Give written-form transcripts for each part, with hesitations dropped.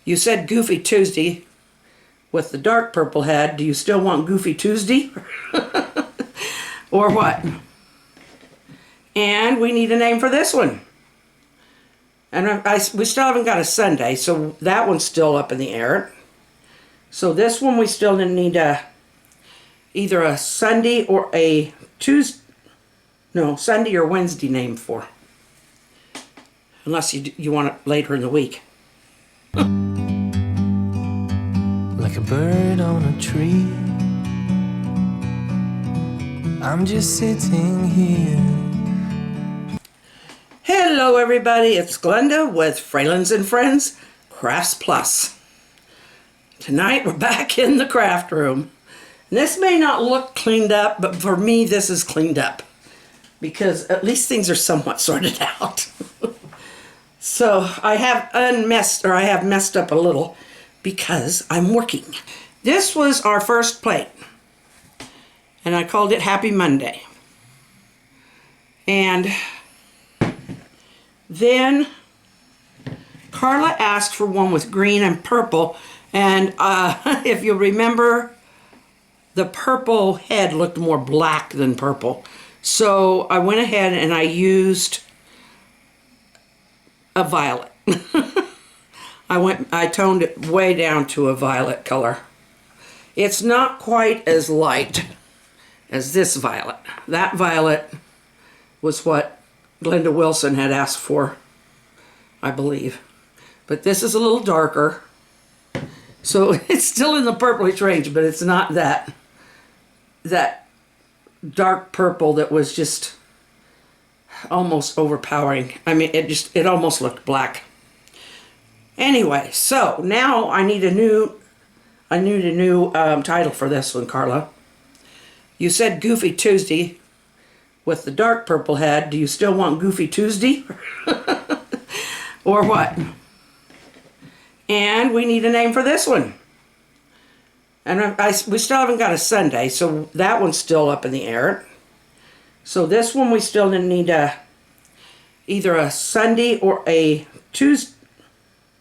You said Goofy Tuesday with the dark purple head. Do you still want Goofy Tuesday? Or what? And we need a name for this one. And we still haven't got a Sunday, so that one's still up in the air. So this one we still need either a Sunday or a Tuesday, no, Sunday or Wednesday name for. Unless you want it later in the week. Like a bird on a tree, I'm just sitting here. Hello everybody, it's Glenda with Fralins and Friends Crafts Plus. Tonight we're back in the craft room. And this may not look cleaned up, but for me this is cleaned up. Because at least things are somewhat sorted out. So I have messed up a little because I'm working. This was our first plate. And I called it Happy Monday. And then Carla asked for one with green and purple, and if you remember, the purple head looked more black than purple. So I went ahead and I used a violet. I toned it way down to a violet color. It's not quite as light as this violet. That violet was what Glenda Wilson had asked for, I believe. But this is a little darker. So it's still in the purplish range, but it's not that dark purple that was just almost overpowering. I mean, it almost looked black. Anyway, so now I need a new title for this one, Carla. You said Goofy Tuesday with the dark purple head. Do you still want Goofy Tuesday? Or what? And we need a name for this one. And we still haven't got a Sunday, so that one's still up in the air. So this one we still need either a Sunday or a Tuesday,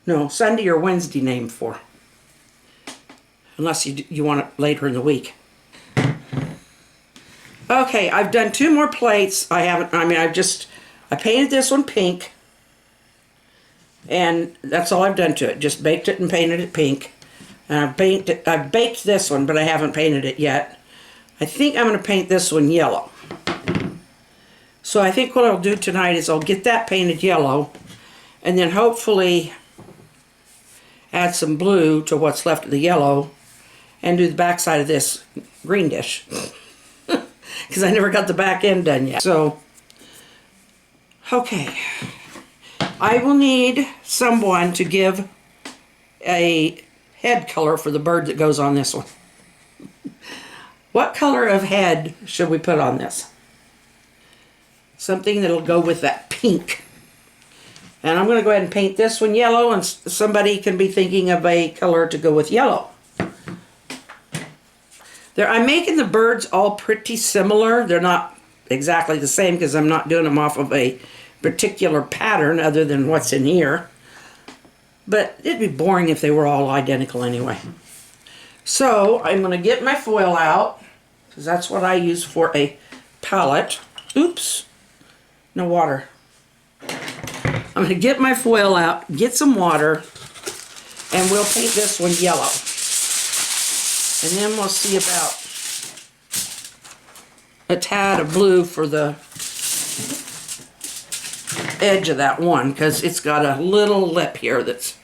no, Sunday or Wednesday name for. Unless you want it later in the week. Okay, I've done 2 more plates. I painted this one pink. And that's all I've done to it. Just baked it and painted it pink. And I've baked this one, but I haven't painted it yet. I think I'm going to paint this one yellow. So I think what I'll do tonight is I'll get that painted yellow. And then hopefully add some blue to what's left of the yellow. And do the back side of this green dish. Because I never got the back end done yet. So, okay. I will need someone to give a head color for the bird that goes on this one. What color of head should we put on this? Something that'll go with that pink. And I'm going to go ahead and paint this one yellow, and somebody can be thinking of a color to go with yellow. I'm making the birds all pretty similar. They're not exactly the same because I'm not doing them off of a particular pattern other than what's in here. But it'd be boring if they were all identical anyway. So I'm going to get my foil out because that's what I use for a palette. Oops, no water. I'm going to get my foil out, get some water, and we'll paint this one yellow. And then we'll see about a tad of blue for the edge of that one, because it's got a little lip here that's...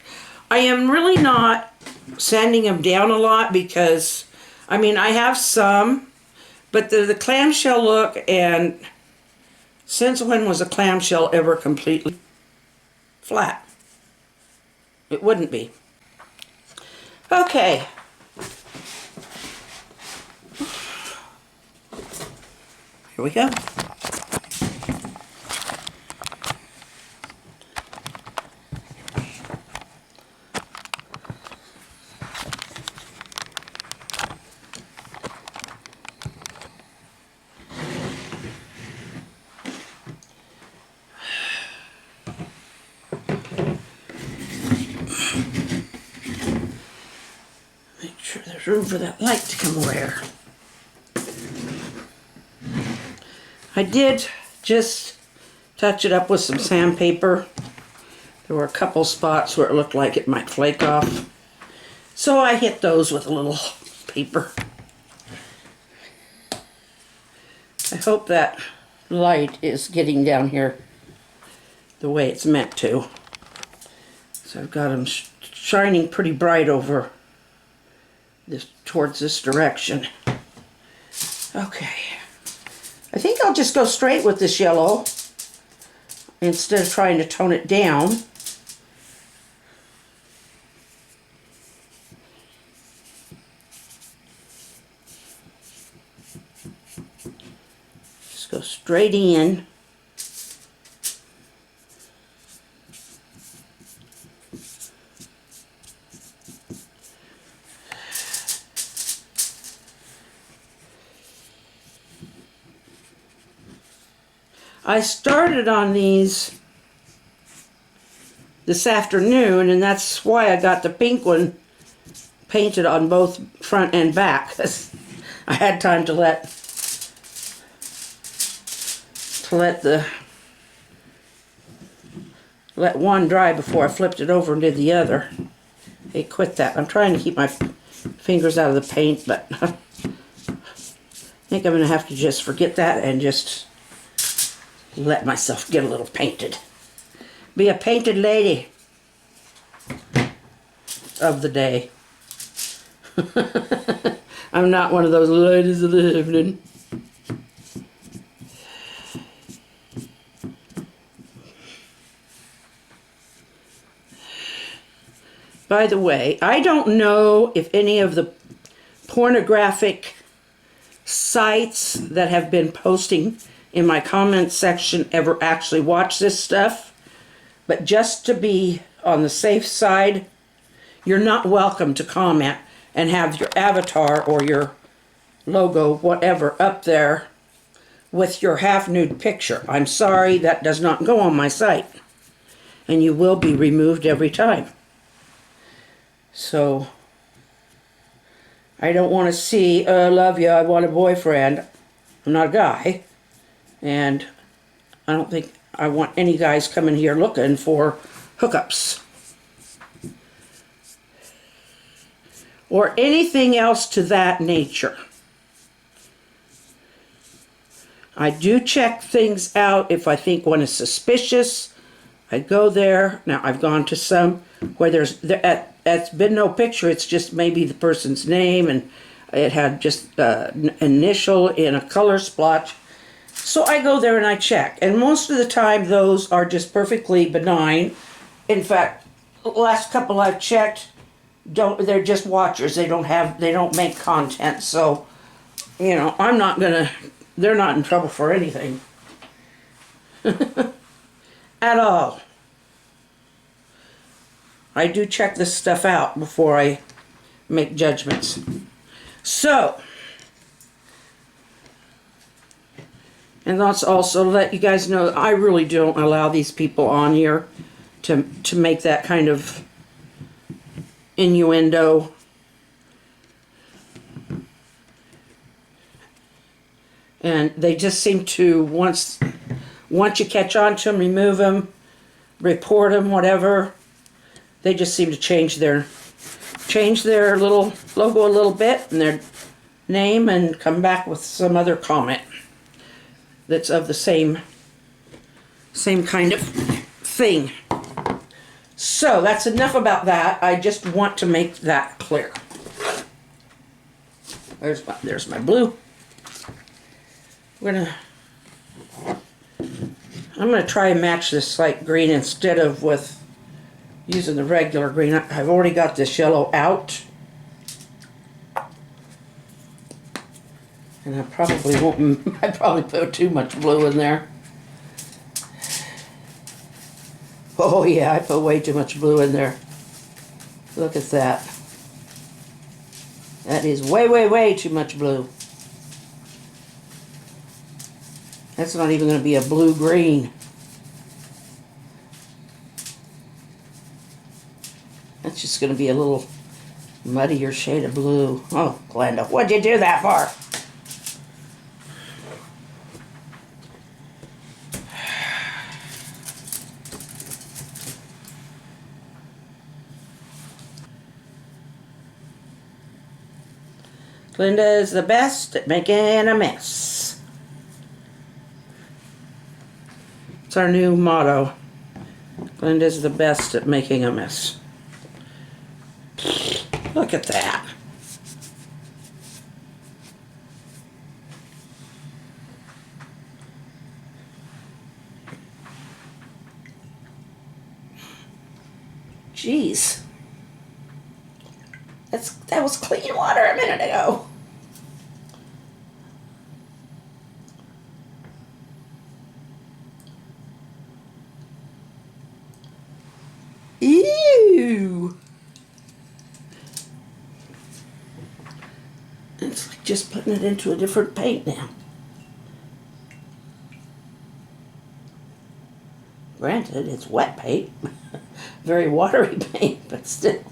I am really not sanding them down a lot because, I mean, I have some, but the clamshell look, and since when was a clamshell ever completely flat? It wouldn't be. Okay. Here we go. there's room for that light to come where. I did just touch it up with some sandpaper. There were a couple spots where it looked like it might flake off. So I hit those with a little paper. I hope that light is getting down here the way it's meant to. So I've got them shining pretty bright over this, towards this direction. Okay. I think I'll just go straight with this yellow instead of trying to tone it down. Just go straight in. I started on these this afternoon, and that's why I got the pink one painted on both front and back. I had time to let one dry before I flipped it over and did the other. Hey, quit that. I'm trying to keep my fingers out of the paint, but I think I'm going to have to just forget that and just let myself get a little painted. Be a painted lady of the day. I'm not one of those ladies of the evening. By the way, I don't know if any of the pornographic sites that have been posting in my comments section ever actually watch this stuff, but just to be on the safe side, you're not welcome to comment and have your avatar or your logo, whatever, up there with your half-nude picture. I'm sorry, that does not go on my site, and you will be removed every time. So I don't want to see, I love you, I want a boyfriend. I'm not a guy. And I don't think I want any guys coming here looking for hookups. Or anything else to that nature. I do check things out if I think one is suspicious. I go there. Now I've gone to some where there's been no picture. It's just maybe the person's name and it had just an initial in a color splotch. So I go there and I check, and most of the time those are just perfectly benign. In fact, the last couple I've checked, they're just watchers. They don't make content. So, you know, they're not in trouble for anything. At all. I do check this stuff out before I make judgments. So, and let's also let you guys know I really don't allow these people on here to make that kind of innuendo. And they just seem to, once you catch on to them, remove them, report them, whatever, they just seem to change their little logo a little bit and their name and come back with some other comment that's of the same kind of thing. So that's enough about that. I just want to make that clear. There's my blue. I'm gonna try and match this light green instead of with using the regular green. I've already got this yellow out. And I probably won't, I probably put too much blue in there. Oh yeah, I put way too much blue in there. Look at that. That is way, way, way too much blue. That's not even going to be a blue-green. That's just going to be a little Muddier shade of blue. Oh, Glenda, what'd you do that for? Glenda is the best at making a mess. It's our new motto. Glenda's the best at making a mess. Look at that. Jeez. That was clean water a minute ago. Ew. It's like just putting it into a different paint now. Granted, it's wet paint. Very watery paint, but still.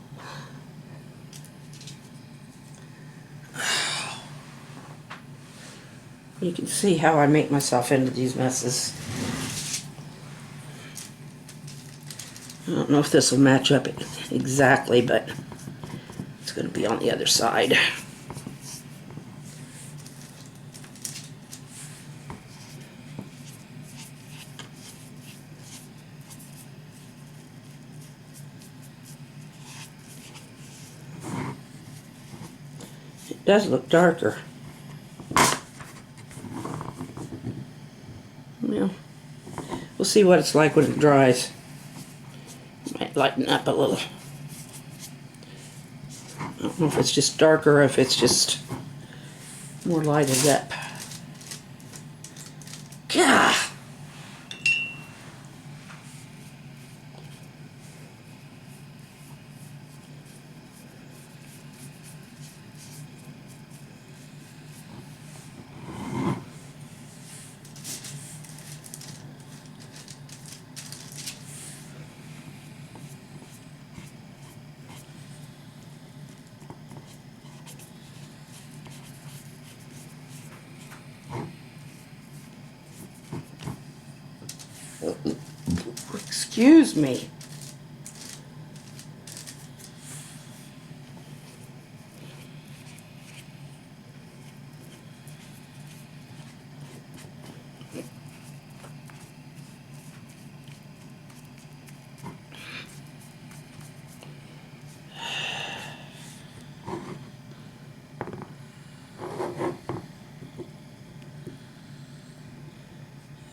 You can see how I make myself into these messes. I don't know if this will match up exactly, but it's going to be on the other side. It does look darker. Well, we'll see what it's like when it dries. Might lighten up a little. I don't know if it's just darker or if it's just more lighted up. Gah! Excuse me.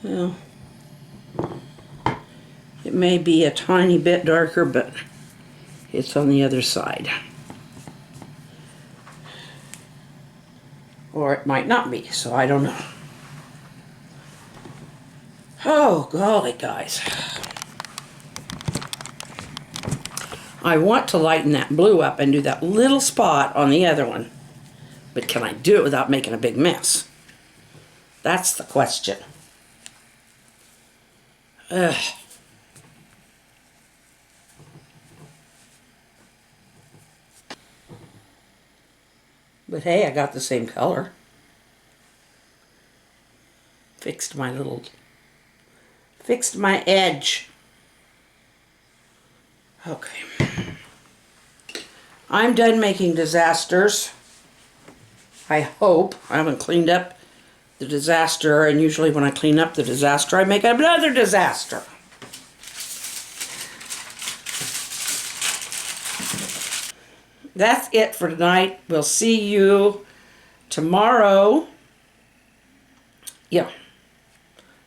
Well, it may be a tiny bit darker, but it's on the other side. Or it might not be, so I don't know. Oh, golly, guys. I want to lighten that blue up and do that little spot on the other one. But can I do it without making a big mess? That's the question. Ugh. But hey, I got the same color. Fixed my edge. Okay. I'm done making disasters. I hope. I haven't cleaned up the disaster, and usually when I clean up the disaster, I make another disaster. That's it for tonight. We'll see you tomorrow. Yeah.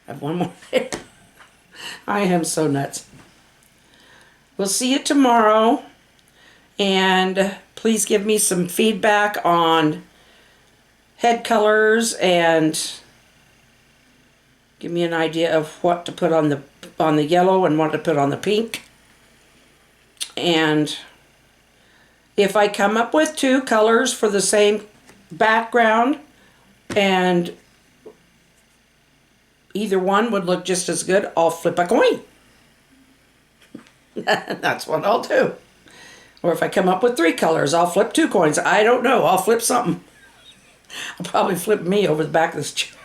I have one more. I am so nuts. We'll see you tomorrow. And please give me some feedback on head colors and give me an idea of what to put on the yellow and what to put on the pink. And if I come up with two colors for the same background and either one would look just as good, I'll flip a coin. That's what I'll do. Or if I come up with 3 colors, I'll flip 2 coins. I don't know. I'll flip something. I'll probably flip me over the back of this chair.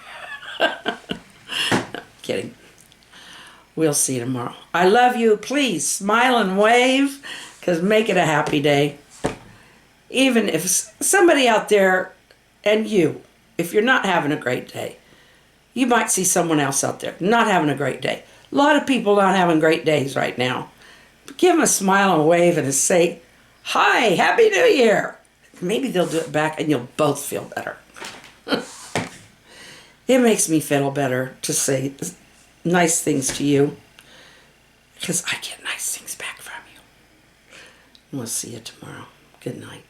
Kidding. We'll see tomorrow. I love you. Please smile and wave, because make it a happy day. Even if somebody out there, and you, if you're not having a great day, you might see someone else out there not having a great day. A lot of people not having great days right now. Give them a smile and a wave and say, hi, Happy New Year. Maybe they'll do it back and you'll both feel better. It makes me feel better to say nice things to you, because I get nice things back from you. We'll see you tomorrow. Good night.